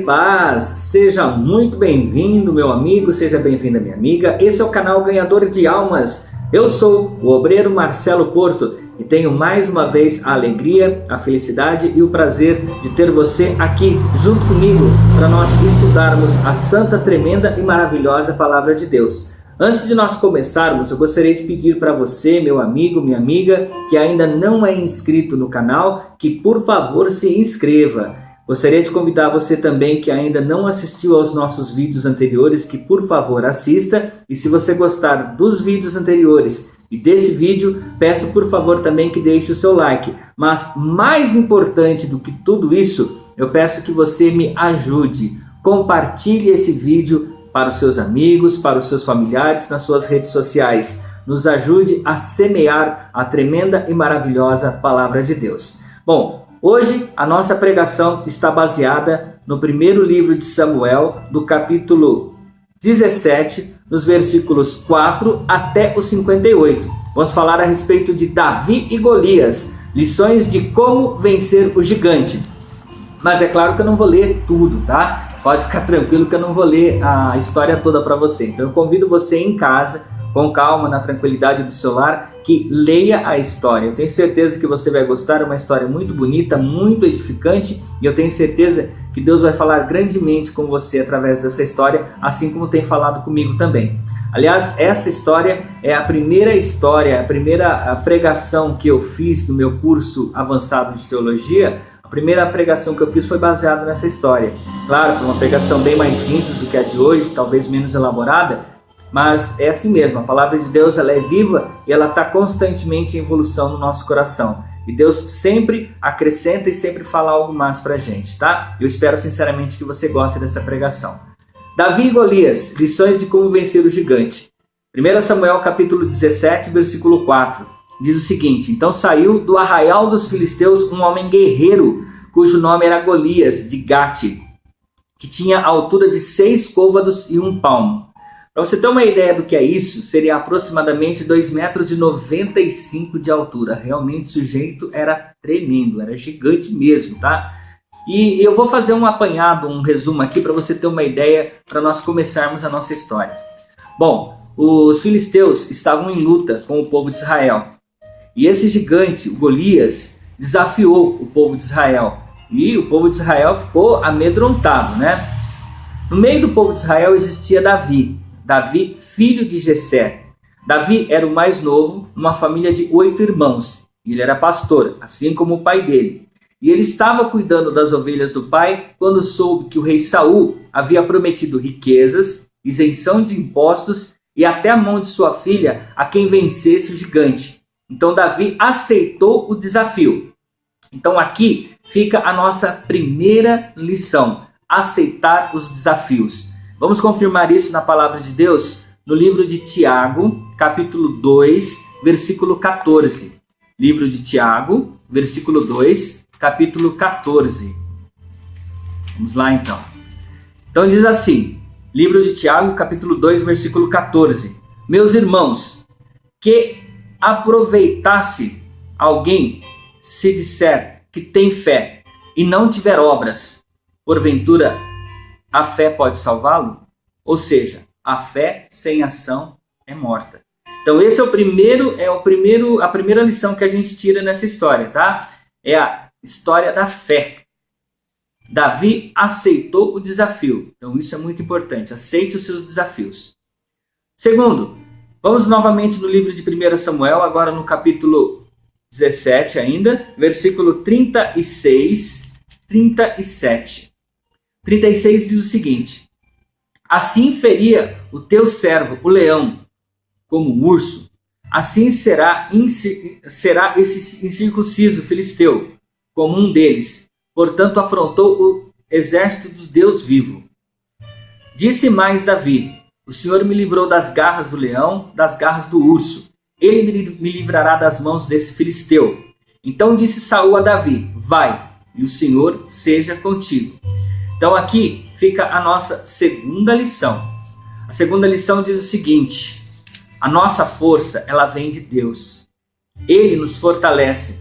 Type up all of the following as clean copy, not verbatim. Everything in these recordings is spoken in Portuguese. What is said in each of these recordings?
paz! Seja muito bem-vindo, meu amigo, seja bem-vinda, minha amiga. Esse é o canal Ganhador de Almas. Eu sou o obreiro Marcelo Porto e tenho mais uma vez a alegria, a felicidade e o prazer de ter você aqui junto comigo para nós estudarmos a santa, tremenda e maravilhosa Palavra de Deus. Antes de nós começarmos, eu gostaria de pedir para você, meu amigo, minha amiga, que ainda não é inscrito no canal, que por favor se inscreva. Gostaria de convidar você também que ainda não assistiu aos nossos vídeos anteriores, que por favor assista. E se você gostar dos vídeos anteriores e desse vídeo, peço por favor também que deixe o seu like. Mas mais importante do que tudo isso, eu peço que você me ajude. Compartilhe esse vídeo para os seus amigos, para os seus familiares, nas suas redes sociais. Nos ajude a semear a tremenda e maravilhosa Palavra de Deus. Bom, hoje a nossa pregação está baseada no primeiro livro de Samuel, do capítulo 17, nos versículos 4 até o 58. Vamos falar a respeito de Davi e Golias, lições de como vencer o gigante. Mas é claro que eu não vou ler tudo, tá? Pode ficar tranquilo que eu não vou ler a história toda para você. Então eu convido você em casa, com calma, na tranquilidade do seu lar, que leia a história. Eu tenho certeza que você vai gostar, é uma história muito bonita, muito edificante, e eu tenho certeza que Deus vai falar grandemente com você através dessa história, assim como tem falado comigo também. Aliás, essa história é a primeira história, a primeira pregação que eu fiz no meu curso avançado de teologia. A primeira pregação que eu fiz foi baseada nessa história. Claro, foi uma pregação bem mais simples do que a de hoje, talvez menos elaborada, mas é assim mesmo. A palavra de Deus, ela é viva e ela está constantemente em evolução no nosso coração. E Deus sempre acrescenta e sempre fala algo mais para a gente, tá? Eu espero sinceramente que você goste dessa pregação. Davi e Golias, lições de como vencer o gigante. 1 Samuel capítulo 17, versículo 4. Diz o seguinte: então saiu do arraial dos filisteus um homem guerreiro, cujo nome era Golias, de Gate, que tinha a altura de 6 côvados e 1 palmo. Para você ter uma ideia do que é isso, seria aproximadamente 2,95 metros de altura. Realmente o sujeito era tremendo, era gigante mesmo, tá? E eu vou fazer um apanhado, um resumo aqui para você ter uma ideia, para nós começarmos a nossa história. Bom, os filisteus estavam em luta com o povo de Israel. E esse gigante, o Golias, desafiou o povo de Israel. E o povo de Israel ficou amedrontado, né? No meio do povo de Israel existia Davi, filho de Jessé. Davi era o mais novo, numa família de 8 irmãos. Ele era pastor, assim como o pai dele. E ele estava cuidando das ovelhas do pai quando soube que o rei Saul havia prometido riquezas, isenção de impostos e até a mão de sua filha a quem vencesse o gigante. Então Davi aceitou o desafio. Então aqui fica a nossa primeira lição: aceitar os desafios. Vamos confirmar isso na palavra de Deus no livro de Tiago, capítulo 2, versículo 14. Livro de Tiago, versículo 2, capítulo 14. Vamos lá então. Então diz assim, livro de Tiago, capítulo 2, versículo 14. Meus irmãos, que aproveitasse alguém se disser que tem fé e não tiver obras, porventura a fé pode salvá-lo? Ou seja, a fé sem ação é morta. Então esse é a primeira lição que a gente tira nessa história, tá? É a história da fé. Davi aceitou o desafio. Então isso é muito importante. Aceite os seus desafios. Segundo, vamos novamente no livro de 1 Samuel, agora no capítulo 17 ainda, versículo 36, 37. 36 diz o seguinte: assim feria o teu servo, o leão, como o urso, assim será esse incircunciso filisteu, como um deles. Portanto, afrontou o exército do Deus vivo. Disse mais Davi: o Senhor me livrou das garras do leão, das garras do urso. Ele me livrará das mãos desse filisteu. Então disse Saul a Davi: vai, e o Senhor seja contigo. Então aqui fica a nossa segunda lição. A segunda lição diz o seguinte: a nossa força, ela vem de Deus. Ele nos fortalece.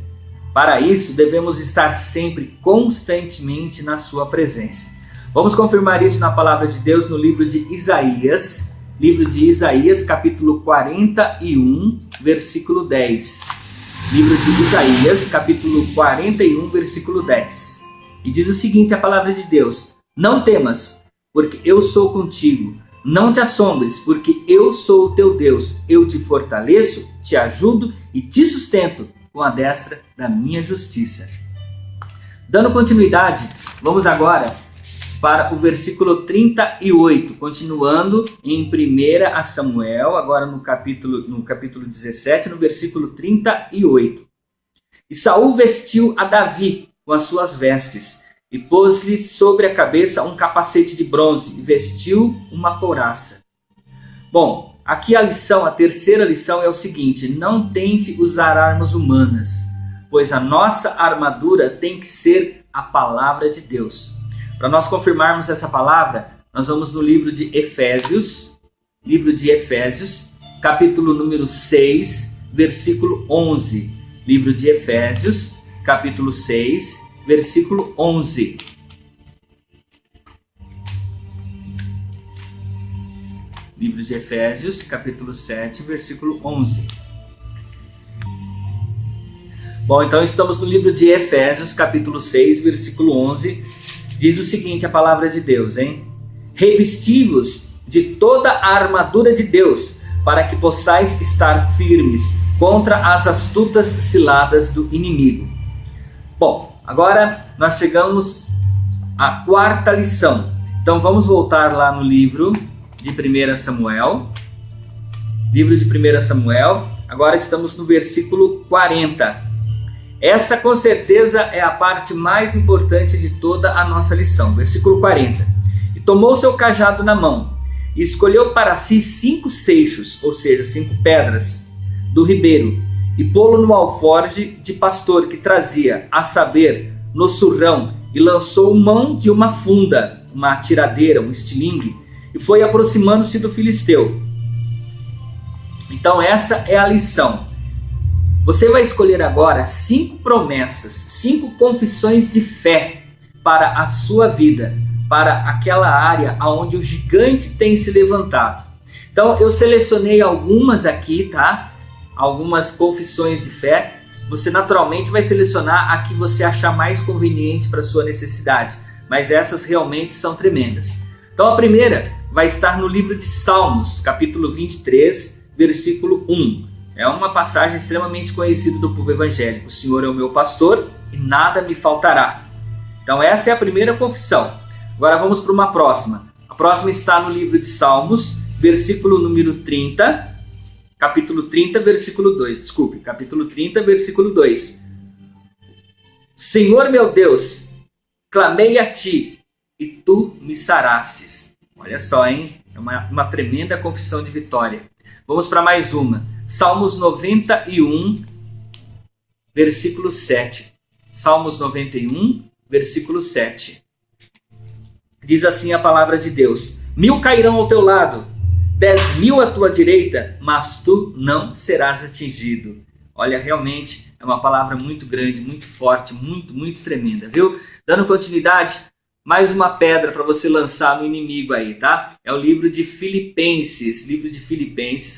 Para isso, devemos estar sempre, constantemente na sua presença. Vamos confirmar isso na palavra de Deus no livro de Isaías, capítulo 41, versículo 10. Livro de Isaías, capítulo 41, versículo 10. E diz o seguinte, a palavra de Deus: não temas, porque eu sou contigo. Não te assombres, porque eu sou o teu Deus. Eu te fortaleço, te ajudo e te sustento com a destra da minha justiça. Dando continuidade, vamos agora para o versículo 38, continuando em 1 Samuel, agora no capítulo 17, no versículo 38. E Saul vestiu a Davi com as suas vestes, e pôs-lhe sobre a cabeça um capacete de bronze, e vestiu uma couraça. Bom, aqui a terceira lição é o seguinte: não tente usar armas humanas, pois a nossa armadura tem que ser a palavra de Deus. Para nós confirmarmos essa palavra, nós vamos no livro de Efésios, capítulo número 6, versículo 11. Livro de Efésios, capítulo 6, versículo 11. Livro de Efésios, capítulo 7, versículo 11. Bom, então estamos no livro de Efésios, capítulo 6, versículo 11. Diz o seguinte, a palavra de Deus, hein? Revesti-vos de toda a armadura de Deus, para que possais estar firmes contra as astutas ciladas do inimigo. Bom, agora nós chegamos à quarta lição. Então vamos voltar lá no livro de 1 Samuel. Livro de 1 Samuel, agora estamos no versículo 40. Essa com certeza é a parte mais importante de toda a nossa lição. Versículo 40. E tomou seu cajado na mão, e escolheu para si 5 seixos, ou seja, 5 pedras, do ribeiro, e pô-lo no alforje de pastor que trazia, a saber, no surrão, e lançou mão de uma funda, uma tiradeira, um estilingue, e foi aproximando-se do filisteu. Então essa é a lição. Você vai escolher agora 5 promessas, 5 confissões de fé para a sua vida, para aquela área onde o gigante tem se levantado. Então eu selecionei algumas aqui, tá? Algumas confissões de fé. Você naturalmente vai selecionar a que você achar mais conveniente para a sua necessidade, mas essas realmente são tremendas. Então a primeira vai estar no livro de Salmos, capítulo 23, versículo 1. É uma passagem extremamente conhecida do povo evangélico. O Senhor é o meu pastor e nada me faltará. Então essa é a primeira confissão. Agora vamos para uma próxima. A próxima está no livro de Salmos, versículo número 30, capítulo 30, versículo 2. Desculpe, capítulo 30, versículo 2. Senhor meu Deus, clamei a ti e tu me sarastes. Olha só, hein? É uma tremenda confissão de vitória. Vamos para mais uma. Salmos 91, versículo 7. Salmos 91, versículo 7. Diz assim a palavra de Deus: 1000 cairão ao teu lado, 10.000 à tua direita, mas tu não serás atingido. Olha, realmente é uma palavra muito grande, muito forte, muito tremenda, viu? Dando continuidade, mais uma pedra para você lançar no inimigo aí, tá? É o livro de Filipenses,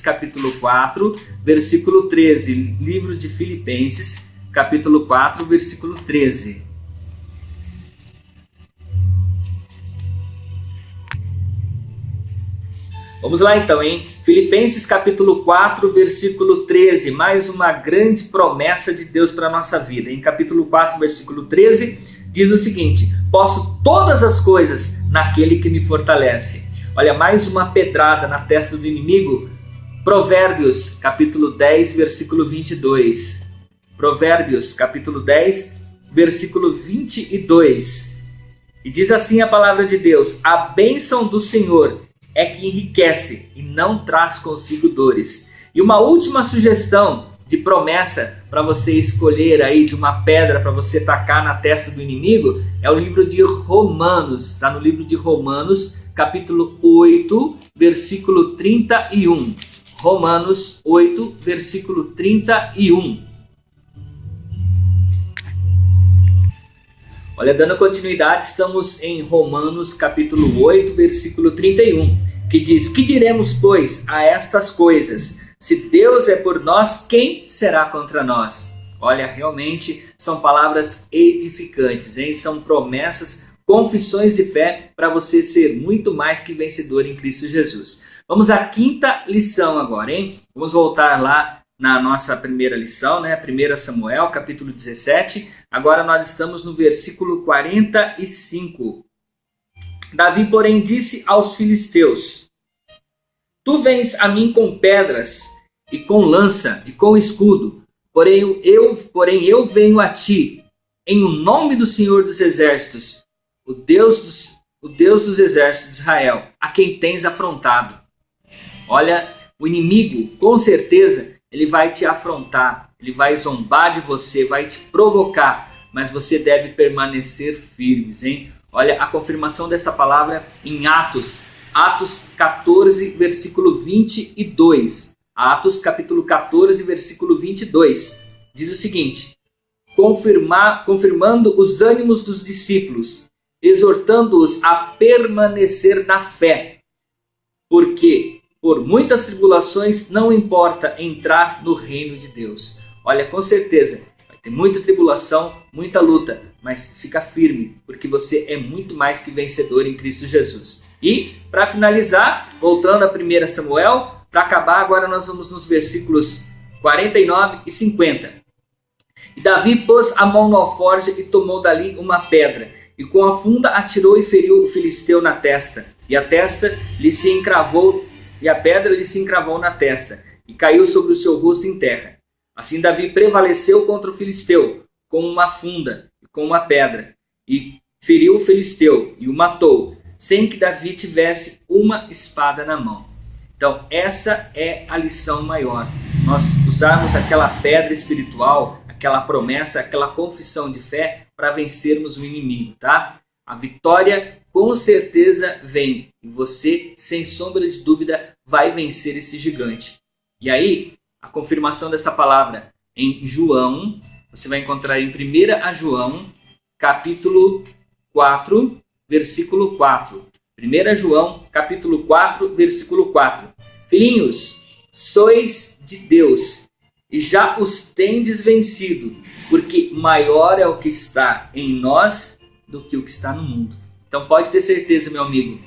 capítulo 4, versículo 13. Livro de Filipenses, capítulo 4, versículo 13. Vamos lá então, hein? Filipenses capítulo 4, versículo 13. Mais uma grande promessa de Deus para a nossa vida. Em capítulo 4, versículo 13, diz o seguinte: posso todas as coisas naquele que me fortalece. Olha, mais uma pedrada na testa do inimigo. Provérbios capítulo 10, versículo 22. Provérbios capítulo 10, versículo 22. E diz assim a palavra de Deus: a bênção do Senhor é que enriquece e não traz consigo dores. E uma última sugestão de promessa para você escolher aí, de uma pedra para você tacar na testa do inimigo, é o livro de Romanos. Está no livro de Romanos, capítulo 8, versículo 31. Romanos 8, versículo 31. Olha, dando continuidade, estamos em Romanos capítulo 8, versículo 31, que diz: que diremos, pois, a estas coisas? Se Deus é por nós, quem será contra nós? Olha, realmente são palavras edificantes, hein? São promessas, confissões de fé para você ser muito mais que vencedor em Cristo Jesus. Vamos à quinta lição agora, hein? Vamos voltar lá na nossa primeira lição, né? 1 Samuel, capítulo 17. Agora nós estamos no versículo 45. Davi, porém, disse aos filisteus: tu vens a mim com pedras e com lança e com escudo, porém eu venho a ti em o nome do Senhor dos Exércitos, o Deus dos exércitos de Israel, a quem tens afrontado. Olha, o inimigo, com certeza, ele vai te afrontar, ele vai zombar de você, vai te provocar, mas você deve permanecer firmes, hein? Olha a confirmação desta palavra em Atos 14, versículo 22. Atos, capítulo 14, versículo 22. Diz o seguinte: confirmando os ânimos dos discípulos, exortando-os a permanecer na fé, porque por muitas tribulações não importa entrar no reino de Deus. Olha, com certeza, vai ter muita tribulação, muita luta, mas fica firme, porque você é muito mais que vencedor em Cristo Jesus. E, para finalizar, voltando a 1 Samuel, para acabar, agora nós vamos nos versículos 49 e 50. E Davi pôs a mão no alforje e tomou dali uma pedra, e com a funda atirou e feriu o filisteu na testa, e a pedra lhe se encravou na testa, e caiu sobre o seu rosto em terra. Assim Davi prevaleceu contra o filisteu, com uma funda e com uma pedra, e feriu o filisteu e o matou, sem que Davi tivesse uma espada na mão. Então essa é a lição maior. Nós usarmos aquela pedra espiritual, aquela promessa, aquela confissão de fé para vencermos o inimigo, tá? A vitória com certeza vem e você, sem sombra de dúvida, vai vencer esse gigante. E aí, a confirmação dessa palavra em João, você vai encontrar em 1 João, capítulo 4, versículo 4. 1 João, capítulo 4, versículo 4. Filhinhos, sois de Deus e já os tendes vencido, porque maior é o que está em nós do que o que está no mundo. Então pode ter certeza, meu amigo,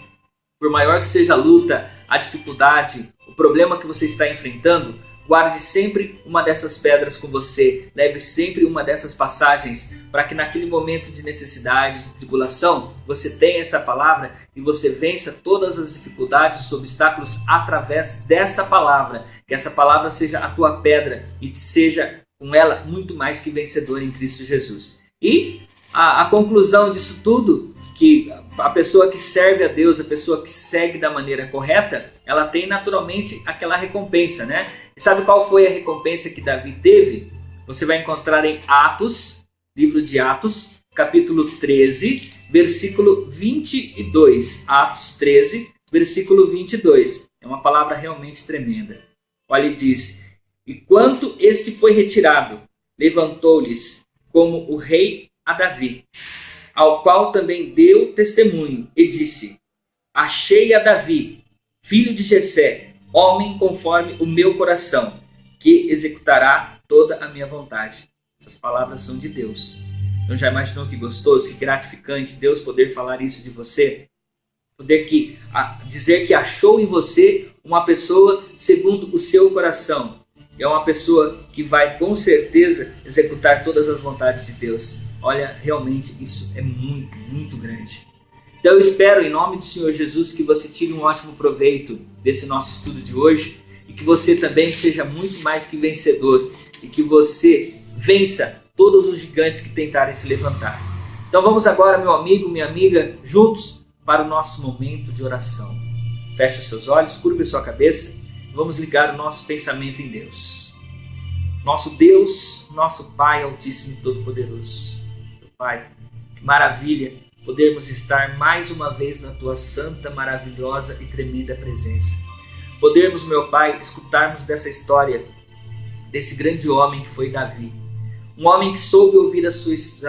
por maior que seja a luta, a dificuldade, o problema que você está enfrentando, guarde sempre uma dessas pedras com você, leve sempre uma dessas passagens, para que naquele momento de necessidade, de tribulação, você tenha essa palavra e você vença todas as dificuldades, os obstáculos através desta palavra. Que essa palavra seja a tua pedra e seja com ela muito mais que vencedor em Cristo Jesus. E a conclusão disso tudo, que a pessoa que serve a Deus, a pessoa que segue da maneira correta, ela tem naturalmente aquela recompensa, né? E sabe qual foi a recompensa que Davi teve? Você vai encontrar em Atos, livro de Atos, capítulo 13, versículo 22. Atos 13, versículo 22. É uma palavra realmente tremenda. Olha, ele diz: e quando este foi retirado, levantou-lhes como o rei a Davi, ao qual também deu testemunho, e disse: achei a Davi, filho de Jessé, homem conforme o meu coração, que executará toda a minha vontade. Essas palavras são de Deus. Então já imaginou que gostoso, que gratificante Deus poder falar isso de você? Poder dizer que achou em você uma pessoa segundo o seu coração. É uma pessoa que vai com certeza executar todas as vontades de Deus. Olha, realmente isso é muito, muito grande. Então eu espero, em nome do Senhor Jesus, que você tire um ótimo proveito desse nosso estudo de hoje e que você também seja muito mais que vencedor e que você vença todos os gigantes que tentarem se levantar. Então vamos agora, meu amigo, minha amiga, juntos para o nosso momento de oração. Feche os seus olhos, curve a sua cabeça e vamos ligar o nosso pensamento em Deus. Nosso Deus, nosso Pai Altíssimo e Todo-Poderoso. Meu Pai, que maravilha podermos estar mais uma vez na Tua santa, maravilhosa e tremenda presença. Podermos, meu Pai, escutarmos dessa história, desse grande homem que foi Davi. Um homem que soube ouvir a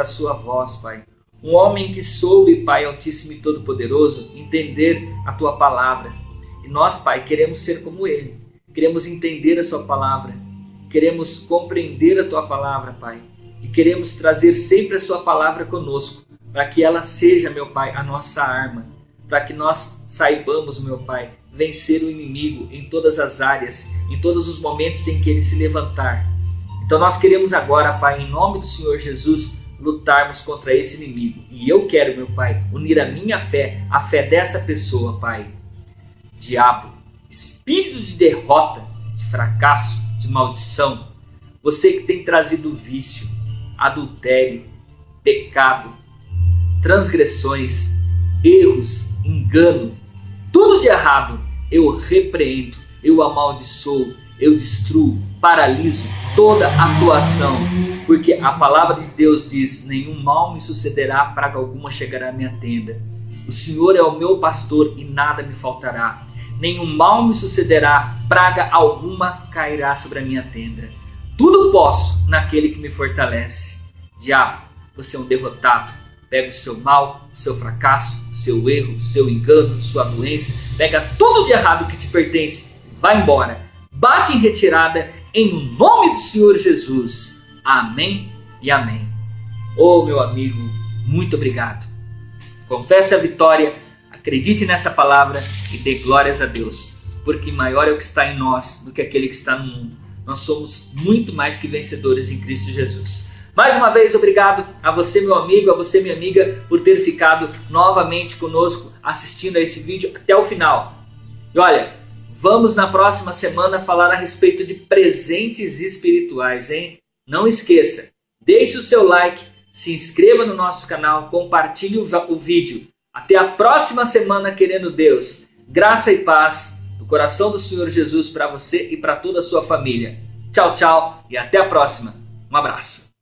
sua voz, Pai. Um homem que soube, Pai Altíssimo e Todo-Poderoso, entender a Tua palavra. E nós, Pai, queremos ser como ele. Queremos entender a Sua palavra. Queremos compreender a Tua palavra, Pai. E queremos trazer sempre a Sua palavra conosco, para que ela seja, meu Pai, a nossa arma. Para que nós saibamos, meu Pai, vencer o inimigo em todas as áreas, em todos os momentos em que ele se levantar. Então nós queremos agora, Pai, em nome do Senhor Jesus, lutarmos contra esse inimigo. E eu quero, meu Pai, unir a minha fé, a fé dessa pessoa, Pai. Diabo, espírito de derrota, de fracasso, de maldição, você que tem trazido vício, adultério, pecado, transgressões, erros, engano, tudo de errado, eu repreendo, eu amaldiçoo, eu destruo, paraliso toda atuação, porque a palavra de Deus diz: nenhum mal me sucederá, praga alguma chegará à minha tenda. O Senhor é o meu pastor e nada me faltará. Nenhum mal me sucederá, praga alguma cairá sobre a minha tenda. Tudo posso naquele que me fortalece. Diabo, você é um derrotado. Pega o seu mal, seu fracasso, seu erro, seu engano, sua doença. Pega tudo de errado que te pertence. Vai embora. Bate em retirada em nome do Senhor Jesus. Amém e amém. Oh, meu amigo, muito obrigado. Confesse a vitória, acredite nessa palavra e dê glórias a Deus, porque maior é o que está em nós do que aquele que está no mundo. Nós somos muito mais que vencedores em Cristo Jesus. Mais uma vez, obrigado a você, meu amigo, a você, minha amiga, por ter ficado novamente conosco assistindo a esse vídeo até o final. E olha, vamos na próxima semana falar a respeito de presentes espirituais, hein? Não esqueça, deixe o seu like, se inscreva no nosso canal, compartilhe o vídeo. Até a próxima semana, querendo Deus. Graça e paz do coração do Senhor Jesus para você e para toda a sua família. Tchau, tchau e até a próxima. Um abraço.